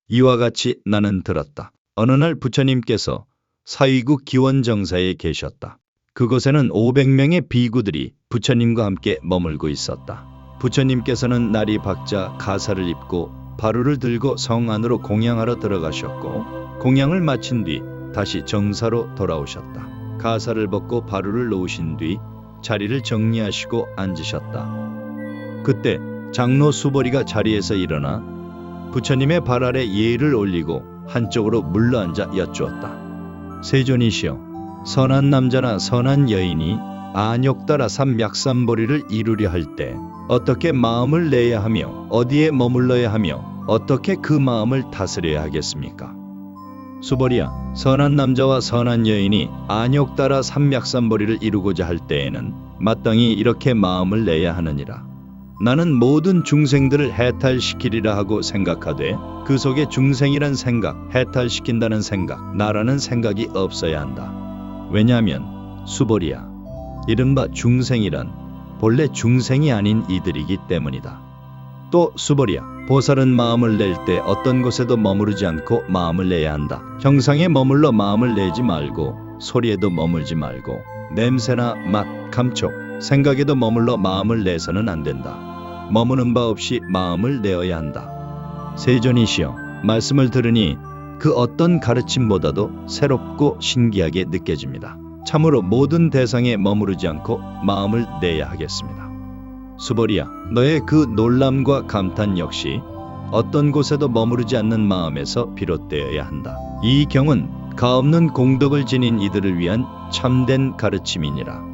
이와 같이 나는 들었다. 어느 날 부처님께서 사위국 기원정사에 계셨다. 그곳에는 500명의 비구들이 부처님과 함께 머물고 있었다. 부처님께서는 날이 밝자 가사를 입고 바루를 들고 성 안으로 공양하러 들어가셨고, 공양을 마친 뒤 다시 정사로 돌아오셨다. 가사를 벗고 바루를 놓으신 뒤 자리를 정리하시고 앉으셨다. 그때 장로 수보리가 자리에서 일어나 부처님의 발 아래 예의를 올리고 한쪽으로 물러앉아 여쭈었다. 세존이시여, 선한 남자나 선한 여인이 안욕따라 삼약삼보리를 이루려 할 때 어떻게 마음을 내야 하며 어디에 머물러야 하며 어떻게 그 마음을 다스려야 하겠습니까? 수보리야, 선한 남자와 선한 여인이 안욕따라 삼약삼보리를 이루고자 할 때에는 마땅히 이렇게 마음을 내야 하느니라. 나는 모든 중생들을 해탈시키리라 하고 생각하되 그 속에 중생이란 생각, 해탈시킨다는 생각, 나라는 생각이 없어야 한다. 왜냐하면 수보리야, 이른바 중생이란 본래 중생이 아닌 이들이기 때문이다. 또 수보리야, 보살은 마음을 낼 때 어떤 곳에도 머무르지 않고 마음을 내야 한다. 형상에 머물러 마음을 내지 말고, 소리에도 머물지 말고, 냄새나 맛, 감촉, 생각에도 머물러 마음을 내서는 안 된다. 머무는 바 없이 마음을 내어야 한다. 세존이시여, 말씀을 들으니 그 어떤 가르침보다도 새롭고 신기하게 느껴집니다. 참으로 모든 대상에 머무르지 않고 마음을 내야 하겠습니다. 수보리야, 너의 그 놀람과 감탄 역시 어떤 곳에도 머무르지 않는 마음에서 비롯되어야 한다. 이 경은 가없는 공덕을 지닌 이들을 위한 참된 가르침이니라.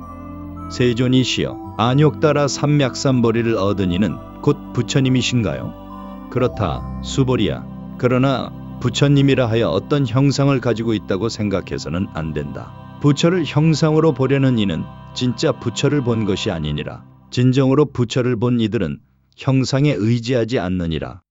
세존이시여, 안욕따라 삼약삼보리를 얻은 이는 곧 부처님이신가요? 그렇다, 수보리야. 그러나 부처님이라 하여 어떤 형상을 가지고 있다고 생각해서는 안 된다. 부처를 형상으로 보려는 이는 진짜 부처를 본 것이 아니니라. 진정으로 부처를 본 이들은 형상에 의지하지 않느니라.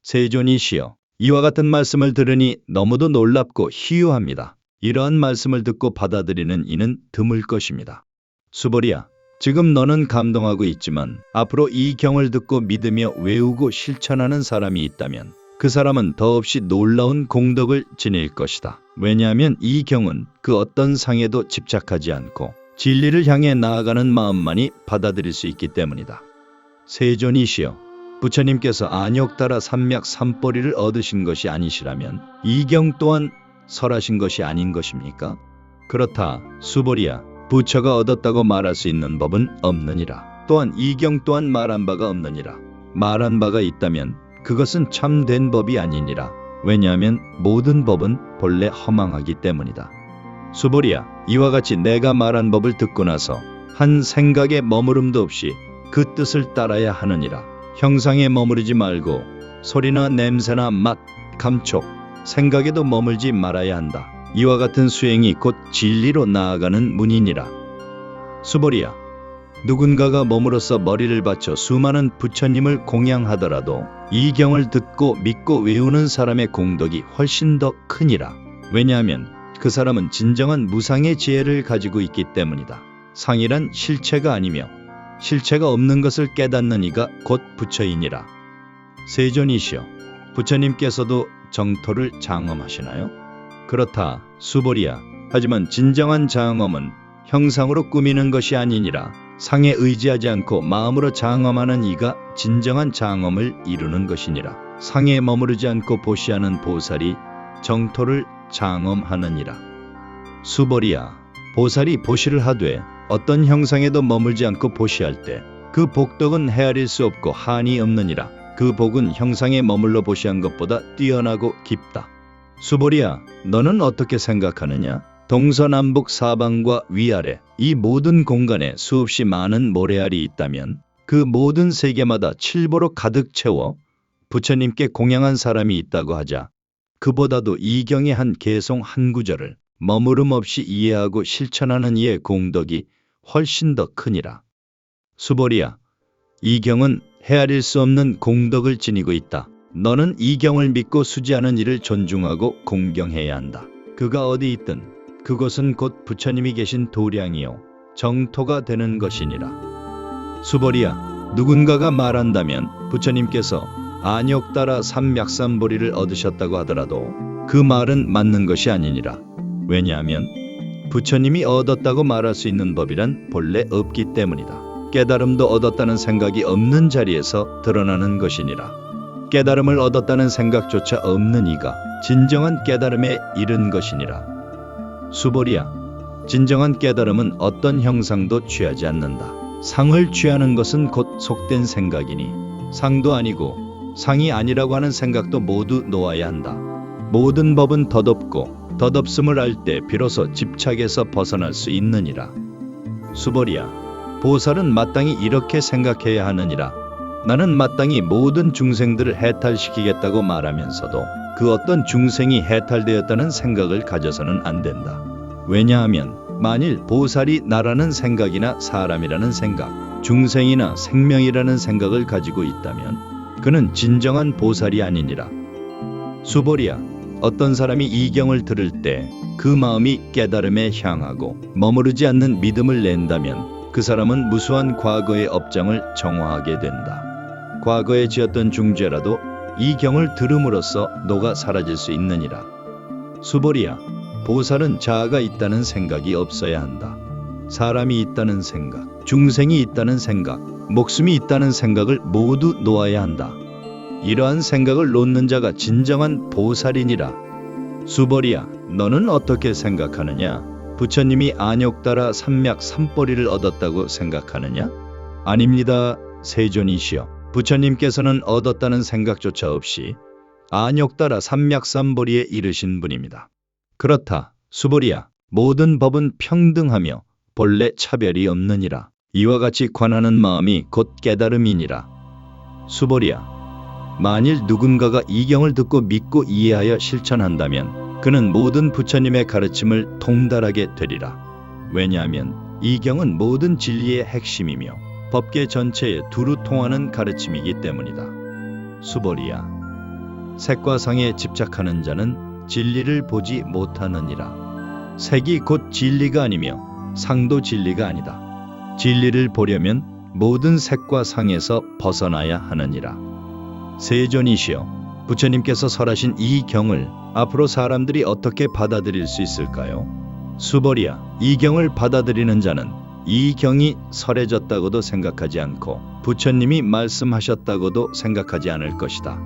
세존이시여, 이와 같은 말씀을 들으니 너무도 놀랍고 희유합니다. 이러한 말씀을 듣고 받아들이는 이는 드물 것입니다. 수보리야, 지금 너는 감동하고 있지만 앞으로 이 경을 듣고 믿으며 외우고 실천하는 사람이 있다면 그 사람은 더없이 놀라운 공덕을 지닐 것이다. 왜냐하면 이 경은 그 어떤 상에도 집착하지 않고 진리를 향해 나아가는 마음만이 받아들일 수 있기 때문이다. 세존이시여, 부처님께서 안욕따라 삼약삼보리를 얻으신 것이 아니시라면 이 경 또한 설하신 것이 아닌 것입니까? 그렇다, 수보리야. 부처가 얻었다고 말할 수 있는 법은 없느니라. 또한 이 경 또한 말한 바가 없느니라. 말한 바가 있다면 그것은 참된 법이 아니니라. 왜냐하면 모든 법은 본래 허망하기 때문이다. 수보리야, 이와 같이 내가 말한 법을 듣고 나서 한 생각에 머무름도 없이 그 뜻을 따라야 하느니라. 형상에 머무르지 말고 소리나 냄새나 맛, 감촉, 생각에도 머물지 말아야 한다. 이와 같은 수행이 곧 진리로 나아가는 문이니라. 수보리야, 누군가가 몸으로써 머리를 바쳐 수많은 부처님을 공양하더라도 이 경을 듣고 믿고 외우는 사람의 공덕이 훨씬 더 크니라. 왜냐하면 그 사람은 진정한 무상의 지혜를 가지고 있기 때문이다. 상이란 실체가 아니며 실체가 없는 것을 깨닫는 이가 곧 부처이니라. 세존이시여, 부처님께서도 정토를 장엄하시나요? 그렇다, 수보리야. 하지만 진정한 장엄은 형상으로 꾸미는 것이 아니니라. 상에 의지하지 않고 마음으로 장엄하는 이가 진정한 장엄을 이루는 것이니라. 상에 머무르지 않고 보시하는 보살이 정토를 장엄하느니라. 수보리야, 보살이 보시를 하되 어떤 형상에도 머물지 않고 보시할 때 그 복덕은 헤아릴 수 없고 한이 없느니라. 그 복은 형상에 머물러 보시한 것보다 뛰어나고 깊다. 수보리야, 너는 어떻게 생각하느냐? 동서남북 사방과 위아래 이 모든 공간에 수없이 많은 모래알이 있다면 그 모든 세계마다 칠보로 가득 채워 부처님께 공양한 사람이 있다고 하자 그보다도 이 경의 한 개송 한 구절을 머무름 없이 이해하고 실천하는 이의 공덕이 훨씬 더 크니라. 수보리야, 이 경은 헤아릴 수 없는 공덕을 지니고 있다. 너는 이 경을 믿고 수지하는 이를 존중하고 공경해야 한다. 그가 어디 있든 그곳은 곧 부처님이 계신 도량이요 정토가 되는 것이니라. 수보리야, 누군가가 말한다면 부처님께서 안욕 따라 삼맥삼보리를 얻으셨다고 하더라도 그 말은 맞는 것이 아니니라. 왜냐하면 부처님이 얻었다고 말할 수 있는 법이란 본래 없기 때문이다. 깨달음도 얻었다는 생각이 없는 자리에서 드러나는 것이니라. 깨달음을 얻었다는 생각조차 없는 이가 진정한 깨달음에 이른 것이니라. 수보리야, 진정한 깨달음은 어떤 형상도 취하지 않는다. 상을 취하는 것은 곧 속된 생각이니 상도 아니고 상이 아니라고 하는 생각도 모두 놓아야 한다. 모든 법은 덧없고 덧없음을 알 때 비로소 집착에서 벗어날 수 있느니라. 수보리야, 보살은 마땅히 이렇게 생각해야 하느니라. 나는 마땅히 모든 중생들을 해탈시키겠다고 말하면서도 그 어떤 중생이 해탈되었다는 생각을 가져서는 안 된다. 왜냐하면 만일 보살이 나라는 생각이나 사람이라는 생각, 중생이나 생명이라는 생각을 가지고 있다면 그는 진정한 보살이 아니니라. 수보리야, 어떤 사람이 이 경을 들을 때 그 마음이 깨달음에 향하고 머무르지 않는 믿음을 낸다면 그 사람은 무수한 과거의 업장을 정화하게 된다. 과거에 지었던 중죄라도 이 경을 들음으로써 녹아 사라질 수 있느니라. 수보리야, 보살은 자아가 있다는 생각이 없어야 한다. 사람이 있다는 생각, 중생이 있다는 생각, 목숨이 있다는 생각을 모두 놓아야 한다. 이러한 생각을 놓는 자가 진정한 보살이니라. 수보리야, 너는 어떻게 생각하느냐? 부처님이 안욕 따라 삼맥삼보리를 얻었다고 생각하느냐? 아닙니다, 세존이시여. 부처님께서는 얻었다는 생각조차 없이 안욕 따라 삼맥삼보리에 이르신 분입니다. 그렇다, 수보리야, 모든 법은 평등하며 본래 차별이 없느니라. 이와 같이 관하는 마음이 곧 깨달음이니라. 수보리야, 만일 누군가가 이 경을 듣고 믿고 이해하여 실천한다면 그는 모든 부처님의 가르침을 통달하게 되리라. 왜냐하면 이 경은 모든 진리의 핵심이며 법계 전체에 두루 통하는 가르침이기 때문이다. 수보리야, 색과 상에 집착하는 자는 진리를 보지 못하느니라. 색이 곧 진리가 아니며 상도 진리가 아니다. 진리를 보려면 모든 색과 상에서 벗어나야 하느니라. 세존이시여, 부처님께서 설하신 이 경을 앞으로 사람들이 어떻게 받아들일 수 있을까요? 수보리야, 이 경을 받아들이는 자는 이 경이 설해졌다고도 생각하지 않고 부처님이 말씀하셨다고도 생각하지 않을 것이다.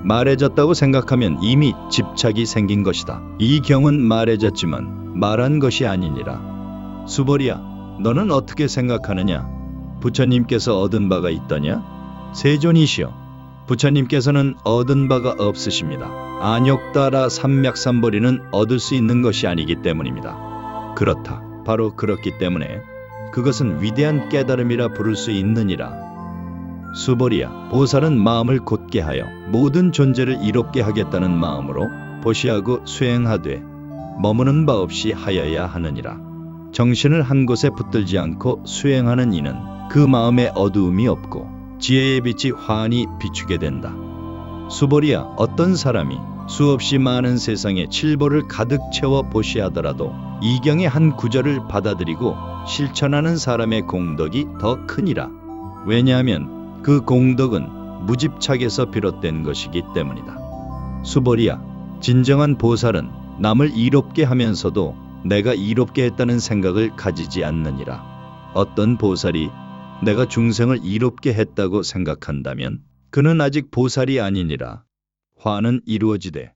말해졌다고 생각하면 이미 집착이 생긴 것이다. 이 경은 말해졌지만 말한 것이 아니니라. 수보리야, 너는 어떻게 생각하느냐? 부처님께서 얻은 바가 있더냐? 세존이시여, 부처님께서는 얻은 바가 없으십니다. 안욕 따라 삼맥삼보리는 얻을 수 있는 것이 아니기 때문입니다. 그렇다, 바로 그렇기 때문에 그것은 위대한 깨달음이라 부를 수 있느니라. 수보리야, 보살은 마음을 곧게 하여 모든 존재를 이롭게 하겠다는 마음으로 보시하고 수행하되 머무는 바 없이 하여야 하느니라. 정신을 한 곳에 붙들지 않고 수행하는 이는 그 마음에 어두움이 없고 지혜의 빛이 환히 비추게 된다. 수보리야, 어떤 사람이 수없이 많은 세상에 칠보를 가득 채워 보시하더라도 이 경의 한 구절을 받아들이고 실천하는 사람의 공덕이 더 크니라. 왜냐하면 그 공덕은 무집착에서 비롯된 것이기 때문이다. 수보리야, 진정한 보살은 남을 이롭게 하면서도 내가 이롭게 했다는 생각을 가지지 않느니라. 어떤 보살이 내가 중생을 이롭게 했다고 생각한다면 그는 아직 보살이 아니니라. 화는 이루어지되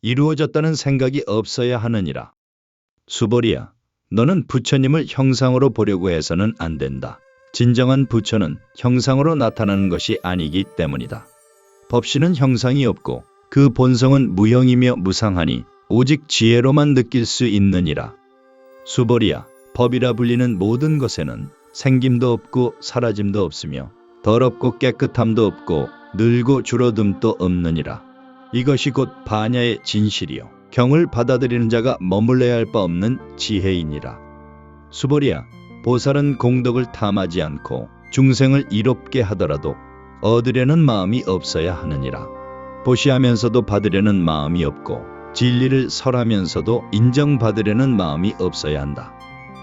이루어졌다는 생각이 없어야 하느니라. 수보리야, 너는 부처님을 형상으로 보려고 해서는 안 된다. 진정한 부처는 형상으로 나타나는 것이 아니기 때문이다. 법신은 형상이 없고 그 본성은 무형이며 무상하니 오직 지혜로만 느낄 수 있느니라. 수보리야, 법이라 불리는 모든 것에는 생김도 없고 사라짐도 없으며 더럽고 깨끗함도 없고 늘고 줄어듦도 없느니라. 이것이 곧 반야의 진실이요 경을 받아들이는 자가 머물러야 할 바 없는 지혜이니라. 수보리야, 보살은 공덕을 탐하지 않고 중생을 이롭게 하더라도 얻으려는 마음이 없어야 하느니라. 보시하면서도 받으려는 마음이 없고 진리를 설하면서도 인정받으려는 마음이 없어야 한다.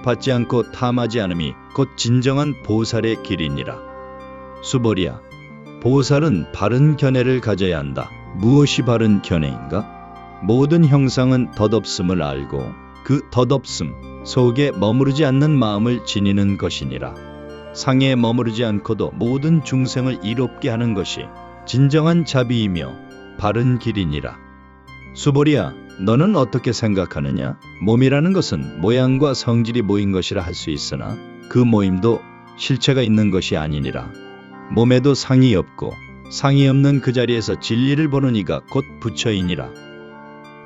받지 않고 탐하지 않음이 곧 진정한 보살의 길이니라. 수보리야, 보살은 바른 견해를 가져야 한다. 무엇이 바른 견해인가? 모든 형상은 덧없음을 알고 그 덧없음 속에 머무르지 않는 마음을 지니는 것이니라. 상에 머무르지 않고도 모든 중생을 이롭게 하는 것이 진정한 자비이며 바른 길이니라. 수보리야, 너는 어떻게 생각하느냐? 몸이라는 것은 모양과 성질이 모인 것이라 할 수 있으나 그 모임도 실체가 있는 것이 아니니라. 몸에도 상이 없고 상이 없는 그 자리에서 진리를 보는 이가 곧 부처이니라.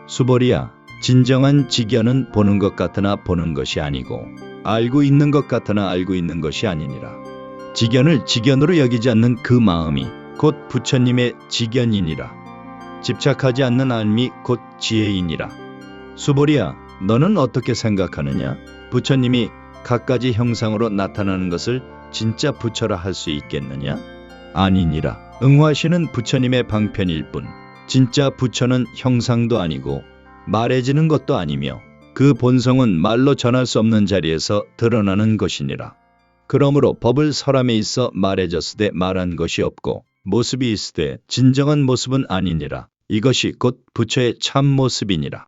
수보리야, 진정한 지견은 보는 것 같으나 보는 것이 아니고 알고 있는 것 같으나 알고 있는 것이 아니니라. 지견을 지견으로 여기지 않는 그 마음이 곧 부처님의 지견이니라. 집착하지 않는 알미 곧 지혜이니라. 수보리야, 너는 어떻게 생각하느냐? 부처님이 갖가지 형상으로 나타나는 것을 진짜 부처라 할 수 있겠느냐? 아니니라. 응화시는 부처님의 방편일 뿐 진짜 부처는 형상도 아니고 말해지는 것도 아니며 그 본성은 말로 전할 수 없는 자리에서 드러나는 것이니라. 그러므로 법을 설함에 있어 말해졌으되 말한 것이 없고 모습이 있으되 진정한 모습은 아니니라. 이것이 곧 부처의 참 모습이니라.